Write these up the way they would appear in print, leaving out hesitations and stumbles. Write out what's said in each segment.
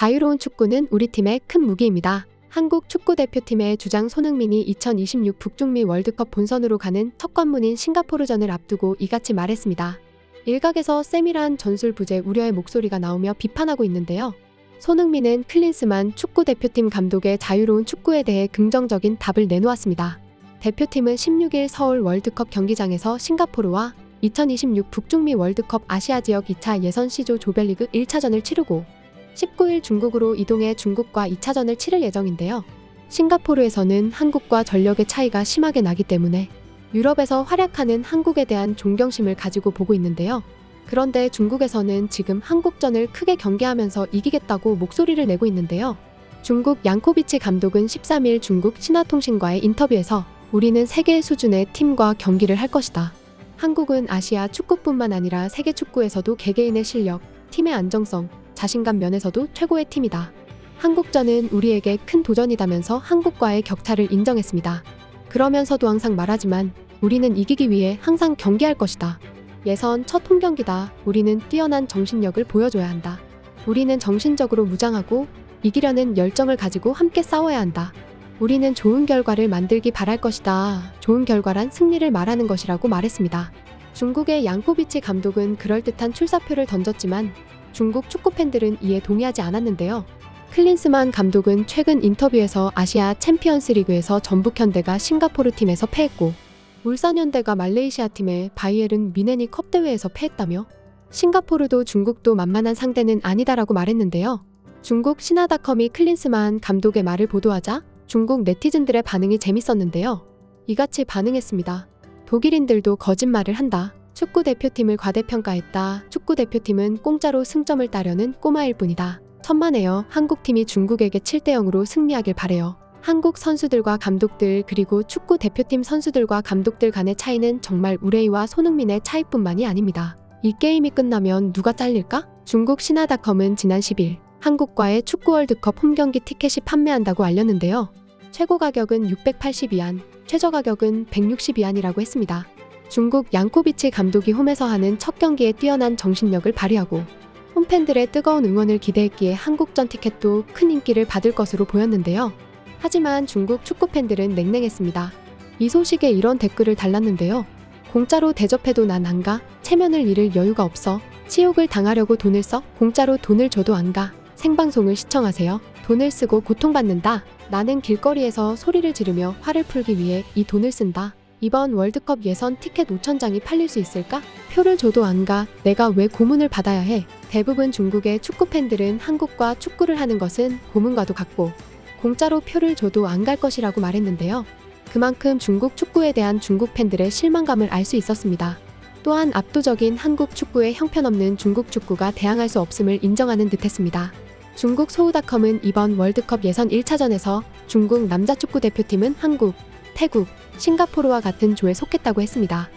자유로운 축구는 우리 팀의 큰 무기입니다. 한국 축구대표팀의 주장 손흥민이 2026 북중미 월드컵 본선으로 가는 첫 관문인 싱가포르전을 앞두고 이같이 말했습니다. 일각에서 세밀한 전술 부재 우려의 목소리가 나오며 비판하고 있는데요. 손흥민은 클린스만 축구대표팀 감독의 자유로운 축구에 대해 긍정적인 답을 내놓았습니다. 대표팀은 16일 서울 월드컵 경기장에서 싱가포르와 2026 북중미 월드컵 아시아 지역 2차 예선 C조 조별리그 1차전을 치르고 19일 중국으로 이동해 중국과 2차전을 치를 예정인데요. 싱가포르에서는 한국과 전력의 차이가 심하게 나기 때문에 유럽에서 활약하는 한국에 대한 존경심을 가지고 보고 있는데요. 그런데 중국에서는 지금 한국전을 크게 경계하면서 이기겠다고 목소리를 내고 있는데요. 중국 양코비치 감독은 13일 중국 신화통신과의 인터뷰에서 우리는 세계 수준의 팀과 경기를 할 것이다. 한국은 아시아 축구뿐만 아니라 세계 축구에서도 개개인의 실력, 팀의 안정성, 자신감 면에서도 최고의 팀이다. 한국전은 우리에게 큰 도전이다면서 한국과의 격차를 인정했습니다. 그러면서도 항상 말하지만 우리는 이기기 위해 항상 경기할 것이다. 예선 첫 홈경기다. 우리는 뛰어난 정신력을 보여줘야 한다. 우리는 정신적으로 무장하고 이기려는 열정을 가지고 함께 싸워야 한다. 우리는 좋은 결과를 만들기 바랄 것이다. 좋은 결과란 승리를 말하는 것이라고 말했습니다. 중국의 양코비치 감독은 그럴듯한 출사표를 던졌지만 중국 축구팬들은 이에 동의하지 않았는데요. 클린스만 감독은 최근 인터뷰에서 아시아 챔피언스 리그에서 전북현대가 싱가포르 팀에서 패했고 울산현대가 말레이시아 팀의 바이에른 미네니 컵 대회에서 패했다며 싱가포르도 중국도 만만한 상대는 아니다라고 말했는데요. 중국 신화닷컴이 클린스만 감독의 말을 보도하자 중국 네티즌들의 반응이 재밌었는데요. 이같이 반응했습니다. 독일인들도 거짓말을 한다. 축구대표팀을 과대평가했다. 축구대표팀은 공짜로 승점을 따려는 꼬마일 뿐이다. 천만에요. 한국팀이 중국에게 7대0으로 승리하길 바래요. 한국 선수들과 감독들 그리고 축구대표팀 선수들과 감독들 간의 차이는 정말 우레이와 손흥민의 차이뿐만이 아닙니다. 이 게임이 끝나면 누가 잘릴까? 중국 신화닷컴은 지난 10일 한국과의 축구 월드컵 홈경기 티켓이 판매한다고 알렸는데요. 최고 가격은 682안, 최저 가격은 162안이라고 했습니다. 중국 양코비치 감독이 홈에서 하는 첫 경기에 뛰어난 정신력을 발휘하고 홈팬들의 뜨거운 응원을 기대했기에 한국전 티켓도 큰 인기를 받을 것으로 보였는데요. 하지만 중국 축구팬들은 냉랭했습니다. 이 소식에 이런 댓글을 달랐는데요. 공짜로 대접해도 난 안 가. 체면을 잃을 여유가 없어. 치욕을 당하려고 돈을 써. 공짜로 돈을 줘도 안 가. 생방송을 시청하세요. 돈을 쓰고 고통받는다. 나는 길거리에서 소리를 지르며 화를 풀기 위해 이 돈을 쓴다. 이번 월드컵 예선 티켓 5,000장이 팔릴 수 있을까? 표를 줘도 안 가. 내가 왜 고문을 받아야 해? 대부분 중국의 축구팬들은 한국과 축구를 하는 것은 고문과도 같고 공짜로 표를 줘도 안 갈 것이라고 말했는데요. 그만큼 중국 축구에 대한 중국 팬들의 실망감을 알 수 있었습니다. 또한 압도적인 한국 축구에 형편없는 중국 축구가 대항할 수 없음을 인정하는 듯했습니다. 중국 소우닷컴은 이번 월드컵 예선 1차전에서 중국 남자 축구 대표팀은 한국, 태국, 싱가포르와 같은 조에 속했다고 했습니다.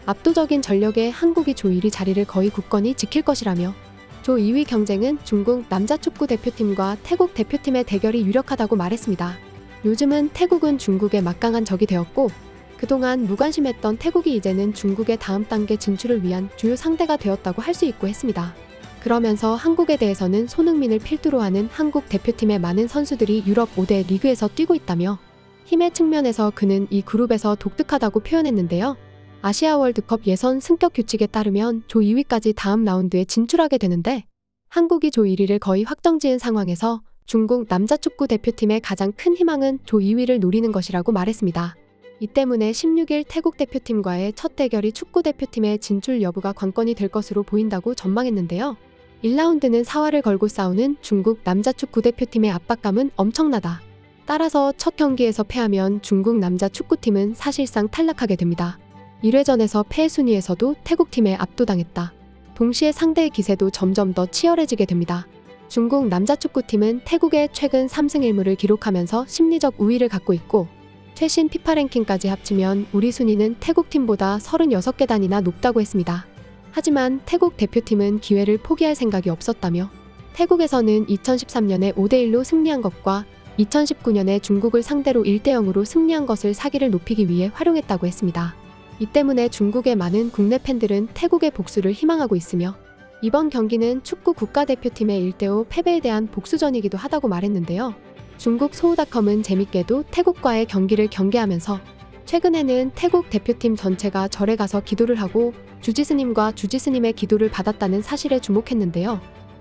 압도적인 전력의 한국이 조 1위 자리를 거의 굳건히 지킬 것이라며 조 2위 경쟁은 중국 남자 축구 대표팀과 태국 대표팀의 대결이 유력하다고 말했습니다. 요즘은 태국은 중국의 막강한 적이 되었고 그동안 무관심했던 태국이 이제는 중국의 다음 단계 진출을 위한 주요 상대가 되었다고 할 수 있고 했습니다. 그러면서 한국에 대해서는 손흥민을 필두로 하는 한국 대표팀의 많은 선수들이 유럽 5대 리그에서 뛰고 있다며 힘의 측면에서 그는 이 그룹에서 독특하다고 표현했는데요. 아시아 월드컵 예선 승격 규칙에 따르면 조 2위까지 다음 라운드에 진출하게 되는데 한국이 조 1위를 거의 확정지은 상황에서 중국 남자 축구 대표팀의 가장 큰 희망은 조 2위를 노리는 것이라고 말했습니다. 이 때문에 16일 태국 대표팀과의 첫 대결이 축구 대표팀의 진출 여부가 관건이 될 것으로 보인다고 전망했는데요. 1라운드는 사활을 걸고 싸우는 중국 남자 축구 대표팀의 압박감은 엄청나다. 따라서 첫 경기에서 패하면 중국 남자 축구팀은 사실상 탈락하게 됩니다. 1회전에서 패 순위에서도 태국팀에 압도당했다. 동시에 상대의 기세도 점점 더 치열해지게 됩니다. 중국 남자 축구팀은 태국의 최근 3승 1무를 기록하면서 심리적 우위를 갖고 있고 최신 피파 랭킹까지 합치면 우리 순위는 태국팀보다 36계단이나 높다고 했습니다. 하지만 태국 대표팀은 기회를 포기할 생각이 없었다며 태국에서는 2013년에 5대1로 승리한 것과 2019년에 중국을 상대로 1대0으로 승리한 것을 사기를 높이기 위해 활용했다고 했습니다. 이 때문에 중국의 많은 국내 팬들은 태국의 복수를 희망하고 있으며 이번 경기는 축구 국가대표팀의 1대5 패배에 대한 복수전이기도 하다고 말했는데요. 중국 소우닷컴은 재밌게도 태국과의 경기를 경계하면서 최근에는 태국 대표팀 전체가 절에 가서 기도를 하고 주지스님과 주지스님의 기도를 받았다는 사실에 주목했는데요.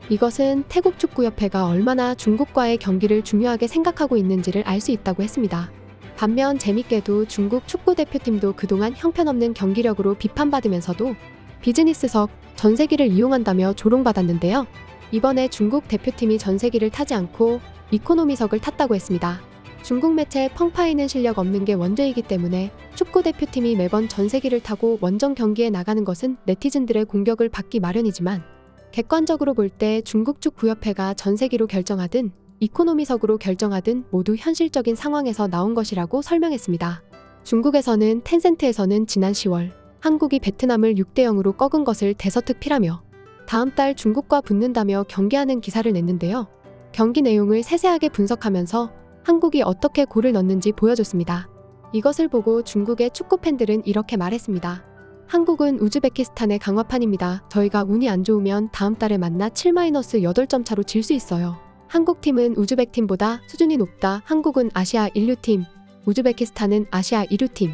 이것은 태국 축구협회가 얼마나 중국과의 경기를 중요하게 생각하고 있는지를 알 수 있다고 했습니다. 반면 재밌게도 중국 축구대표팀도 그동안 형편없는 경기력으로 비판받으면서도 비즈니스석 전세기를 이용한다며 조롱받았는데요. 이번에 중국 대표팀이 전세기를 타지 않고 이코노미석을 탔다고 했습니다. 중국 매체 펑파이는 실력 없는 게 원죄이기 때문에 축구대표팀이 매번 전세기를 타고 원정 경기에 나가는 것은 네티즌들의 공격을 받기 마련이지만 객관적으로 볼 때 중국 축구협회가 전세기로 결정하든 이코노미석으로 결정하든 모두 현실적인 상황에서 나온 것이라고 설명했습니다. 중국에서는 텐센트에서는 지난 10월 한국이 베트남을 6대0으로 꺾은 것을 대서특 피라며 다음 달 중국과 붙는다며 경계하는 기사를 냈는데요. 경기 내용을 세세하게 분석하면서 한국이 어떻게 골을 넣는지 보여줬습니다. 이것을 보고 중국의 축구 팬들은 이렇게 말했습니다. 한국은 우즈베키스탄의 강화판입니다. 저희가 운이 안 좋으면 다음 달에 만나 7-8점 차로 질 수 있어요. 한국팀은 우즈벡팀보다 수준이 높다. 한국은 아시아 1류팀, 우즈베키스탄은 아시아 2류팀.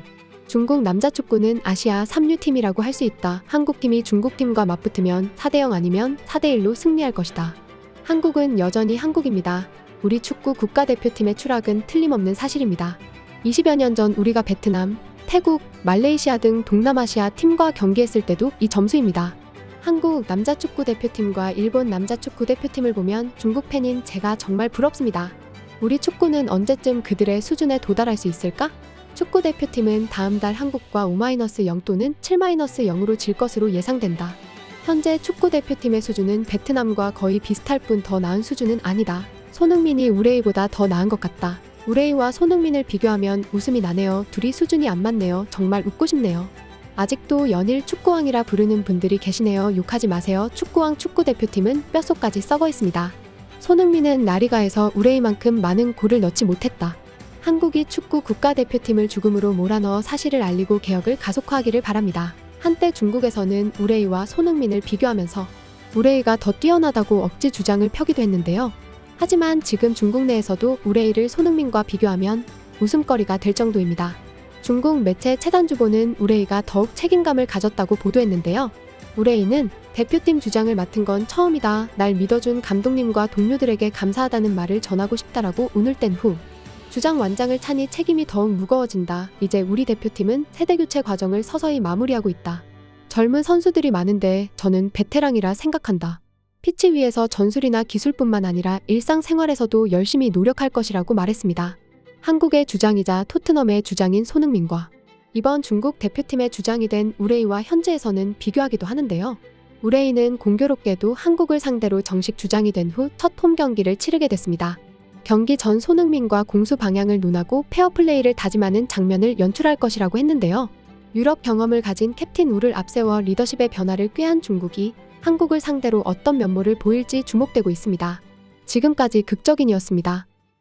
중국 남자 축구는 아시아 3류팀이라고 할 수 있다. 한국팀이 중국팀과 맞붙으면 4대0 아니면 4대1로 승리할 것이다. 한국은 여전히 한국입니다. 우리 축구 국가대표팀의 추락은 틀림없는 사실입니다. 20여 년 전 우리가 베트남, 태국, 말레이시아 등 동남아시아 팀과 경기했을 때도 이 점수입니다. 한국 남자축구 대표팀과 일본 남자축구 대표팀을 보면 중국 팬인 제가 정말 부럽습니다. 우리 축구는 언제쯤 그들의 수준에 도달할 수 있을까? 축구 대표팀은 다음 달 한국과 5-0 또는 7-0으로 질 것으로 예상된다. 현재 축구 대표팀의 수준은 베트남과 거의 비슷할 뿐 더 나은 수준은 아니다. 손흥민이 우레이보다 더 나은 것 같다. 우레이와 손흥민을 비교하면 웃음이 나네요. 둘이 수준이 안 맞네요. 정말 웃고 싶네요. 아직도 연일 축구왕이라 부르는 분들이 계시네요. 욕하지 마세요. 축구왕 축구대표팀은 뼛속까지 썩어 있습니다. 손흥민은 라리가에서 우레이만큼 많은 골을 넣지 못했다. 한국이 축구 국가대표팀을 죽음으로 몰아넣어 사실을 알리고 개혁을 가속화하기를 바랍니다. 한때 중국에서는 우레이와 손흥민을 비교하면서 우레이가 더 뛰어나다고 억지 주장을 펴기도 했는데요. 하지만 지금 중국 내에서도 우레이를 손흥민과 비교하면 웃음거리가 될 정도입니다. 중국 매체 채단주보는 우레이가 더욱 책임감을 가졌다고 보도했는데요. 우레이는 대표팀 주장을 맡은 건 처음이다. 날 믿어준 감독님과 동료들에게 감사하다는 말을 전하고 싶다라고 운을 뗀 후 주장 완장을 차니 책임이 더욱 무거워진다. 이제 우리 대표팀은 세대교체 과정을 서서히 마무리하고 있다. 젊은 선수들이 많은데 저는 베테랑이라 생각한다. 피치 위에서 전술이나 기술뿐만 아니라 일상생활에서도 열심히 노력할 것이라고 말했습니다. 한국의 주장이자 토트넘의 주장인 손흥민과 이번 중국 대표팀의 주장이 된 우레이와 현지에서는 비교하기도 하는데요. 우레이는 공교롭게도 한국을 상대로 정식 주장이 된 후 첫 홈 경기를 치르게 됐습니다. 경기 전 손흥민과 공수 방향을 논하고 페어플레이를 다짐하는 장면을 연출할 것이라고 했는데요. 유럽 경험을 가진 캡틴 우를 앞세워 리더십의 변화를 꾀한 중국이 한국을 상대로 어떤 면모를 보일지 주목되고 있습니다. 지금까지 극적인이었습니다.